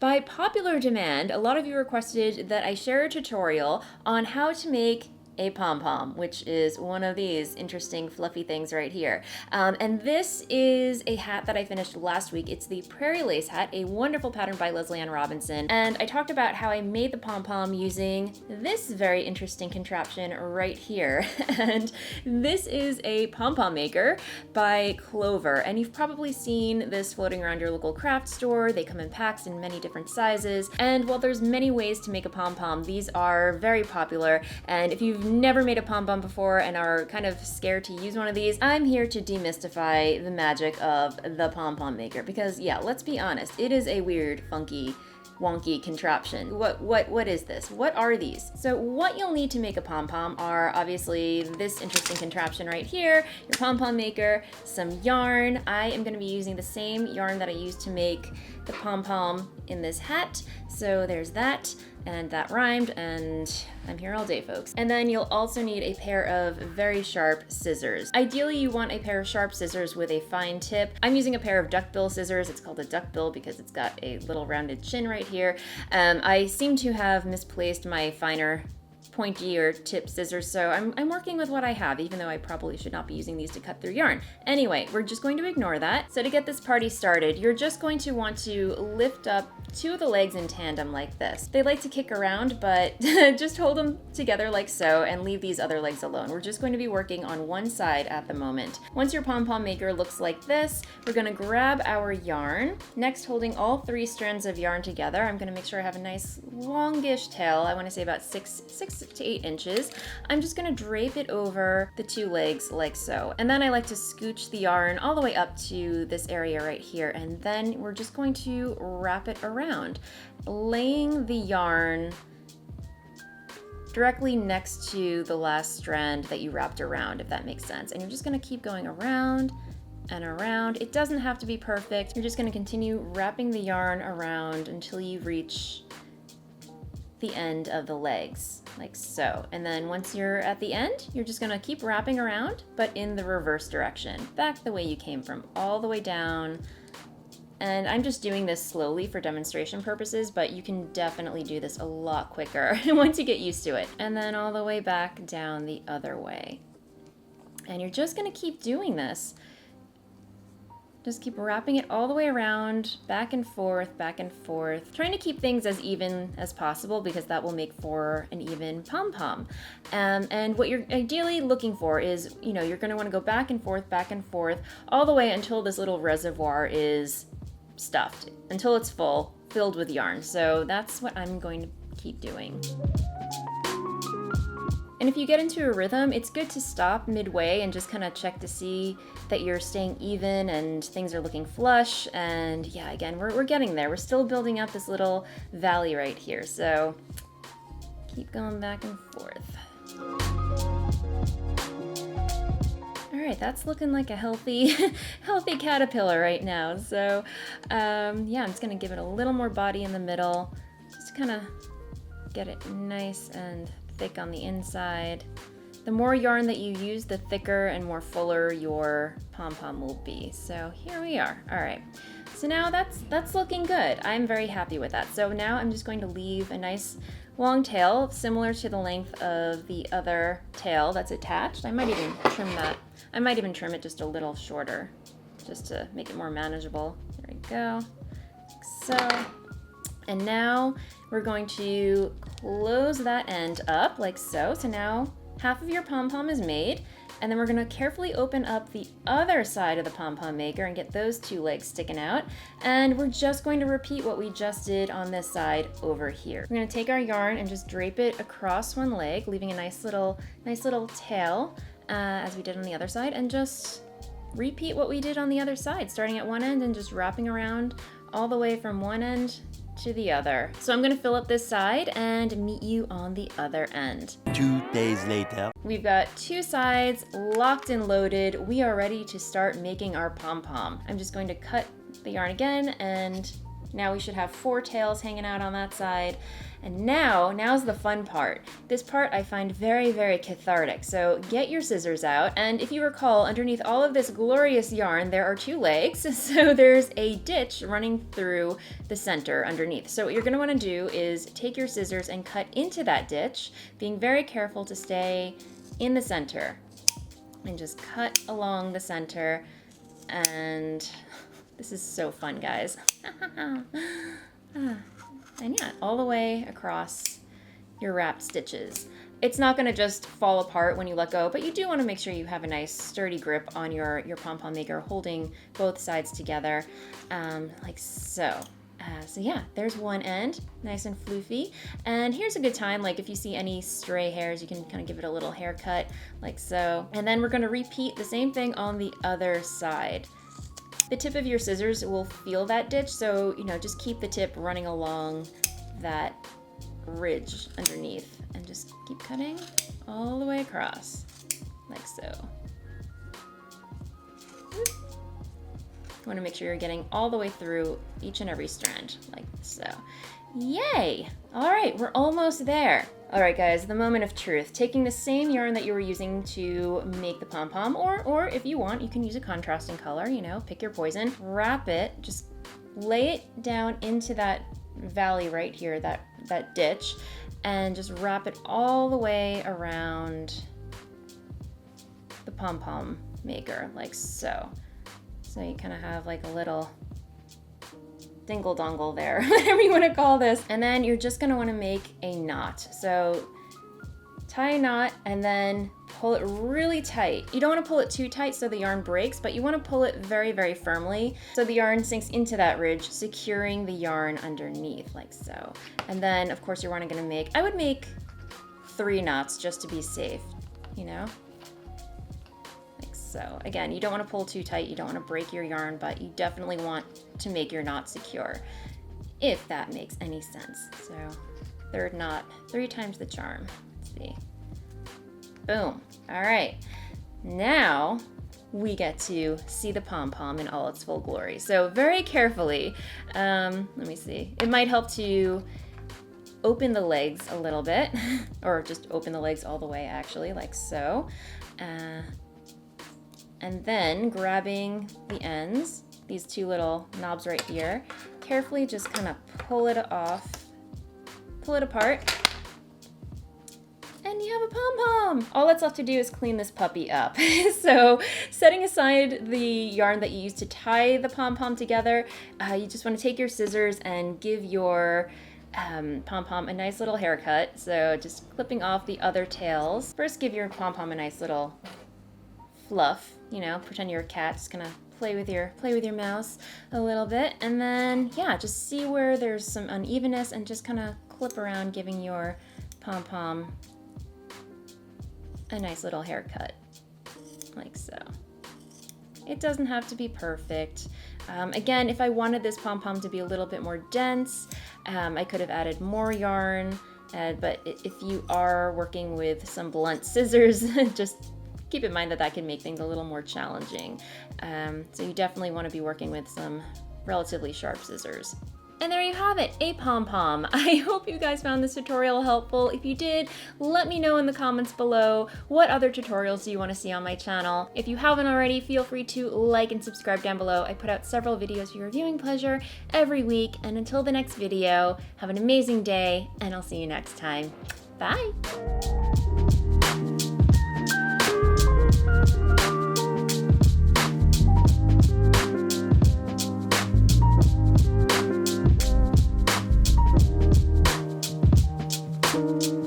By popular demand, a lot of you requested that I share a tutorial on how to make a pom-pom, which is one of these interesting fluffy things right here. And this is a hat that I finished last week. It's the Prairie lace hat, a wonderful pattern by Lesley Robinson. And I talked about how I made the pom-pom using this very interesting contraption right here. And this is a pom-pom-maker by Clover. And you've probably seen this floating around your local craft store. They come in packs in many different sizes. And while there's many ways to make a pom-pom, these are very popular. And if you've never made a pom-pom before and are kind of scared to use one of these, I'm here to demystify the magic of the pom-pom maker, because yeah, let's be honest, it is a weird, funky, wonky contraption. What is this? What are these? So what you'll need to make a pom-pom are obviously this interesting contraption right here, your pom-pom maker, some yarn. I am going to be using the same yarn that I used to make the pom-pom in this hat. So there's that, and that rhymed, and I'm here all day, folks. And then you'll also need a pair of very sharp scissors. Ideally, you want a pair of sharp scissors with a fine tip. I'm using a pair of duckbill scissors. It's called a duckbill because it's got a little rounded chin right here. I seem to have misplaced my finer pointy or tip scissors, so I'm working with what I have, even though I probably should not be using these to cut through yarn. Anyway, we're just going to ignore that. So to get this party started, you're just going to want to lift up two of the legs in tandem like this. They like to kick around, but just hold them together like so and leave these other legs alone. We're just going to be working on one side at the moment. Once your pom-pom maker looks like this, we're going to grab our yarn. Next, holding all three strands of yarn together, I'm going to make sure I have a nice longish tail. I want to say about 6 to 8 inches. I'm just going to drape it over the two legs like so. And then I like to scooch the yarn all the way up to this area right here. And then we're just going to wrap it around, laying the yarn directly next to the last strand that you wrapped around, if that makes sense. And you're just going to keep going around and around. It doesn't have to be perfect. You're just going to continue wrapping the yarn around until you reach the end of the legs, like so. And then once you're at the end, you're just gonna keep wrapping around, but in the reverse direction, back the way you came from, all the way down. And I'm just doing this slowly for demonstration purposes, but you can definitely do this a lot quicker once you get used to it. And then all the way back down the other way. And you're just gonna keep doing this. Just keep wrapping it all the way around, back and forth, trying to keep things as even as possible because that will make for an even pom-pom. And what you're ideally looking for is, you're going to want to go back and forth, all the way until this little reservoir is stuffed, until it's full, filled with yarn. So that's what I'm going to keep doing. And if you get into a rhythm, it's good to stop midway and just kind of check to see that you're staying even and things are looking flush. And yeah, again, we're getting there. We're still building up this little valley right here. So keep going back and forth. All right, that's looking like a healthy caterpillar right now. So yeah, I'm just gonna give it a little more body in the middle, just kind of get it nice and thick on the inside. The more yarn that you use, the thicker and more fuller your pom-pom will be. So here we are. All right. So now that's looking good. I'm very happy with that. So now I'm just going to leave a nice long tail similar to the length of the other tail that's attached. I might even trim that. I might even trim it just a little shorter just to make it more manageable. There we go. Like so. And now we're going to close that end up like so. So now half of your pom-pom is made, and then we're going to carefully open up the other side of the pom-pom maker and get those two legs sticking out. And we're just going to repeat what we just did on this side over here. We're going to take our yarn and just drape it across one leg, leaving a nice little tail as we did on the other side, and just repeat what we did on the other side, starting at one end and just wrapping around all the way from one end to the other. So I'm going to fill up this side and meet you on the other end. 2 days later. We've got two sides locked and loaded. We are ready to start making our pom-pom. I'm just going to cut the yarn again and Now we should have 4 tails hanging out on that side. And now's the fun part. This part I find very, very cathartic. So get your scissors out, and if you recall, underneath all of this glorious yarn, there are 2 legs. So there's a ditch running through the center underneath. So what you're gonna wanna do is take your scissors and cut into that ditch, being very careful to stay in the center. And just cut along the center, and this is so fun, guys. And yeah, all the way across your wrapped stitches. It's not gonna just fall apart when you let go, but you do wanna make sure you have a nice sturdy grip on your pom-pom maker, holding both sides together, like so. So yeah, there's one end, nice and floofy. And here's a good time, like if you see any stray hairs, you can kind of give it a little haircut, like so. And then we're gonna repeat the same thing on the other side. The tip of your scissors will feel that ditch, so just keep the tip running along that ridge underneath and just keep cutting all the way across, like so. You want to make sure you're getting all the way through each and every strand, like so. Yay! All right, we're almost there. All right, guys, the moment of truth. Taking the same yarn that you were using to make the pom-pom, or if you want, you can use a contrasting color, pick your poison. Wrap it, just lay it down into that valley right here, that ditch, and just wrap it all the way around the pom-pom maker, like so. So you kind of have like a little dingle dongle there, whatever you want to call this. And then you're just going to want to make a knot. So tie a knot and then pull it really tight. You don't want to pull it too tight so the yarn breaks, but you want to pull it very, very firmly so the yarn sinks into that ridge, securing the yarn underneath, like so. And then of course you're going to make, I would make 3 knots just to be safe, So again, you don't want to pull too tight, you don't want to break your yarn, but you definitely want to make your knot secure, if that makes any sense. So 3rd knot, 3 times the charm. Let's see. Boom. All right. Now we get to see the pom-pom in all its full glory. So very carefully, let me see. It might help to open the legs a little bit, or just open the legs all the way actually, like so. And then grabbing the ends, these 2 little knobs right here, carefully just kind of pull it off, pull it apart, and you have a pom-pom. All that's left to do is clean this puppy up. So setting aside the yarn that you used to tie the pom-pom together, you just want to take your scissors and give your pom-pom a nice little haircut. So just clipping off the other tails. First give your pom-pom a nice little fluff, pretend you're a cat, just gonna play with your mouse a little bit, and then yeah, just see where there's some unevenness and just kind of clip around, giving your pom-pom a nice little haircut, like so. It doesn't have to be perfect. Again, if I wanted this pom-pom to be a little bit more dense, I could have added more yarn, but if you are working with some blunt scissors, just keep in mind that can make things a little more challenging. So you definitely want to be working with some relatively sharp scissors. And there you have it, a pom-pom. I hope you guys found this tutorial helpful. If you did, let me know in the comments below what other tutorials do you want to see on my channel. If you haven't already, feel free to like and subscribe down below. I put out several videos for your viewing pleasure every week. And until the next video, have an amazing day, and I'll see you next time. Bye. Thank you.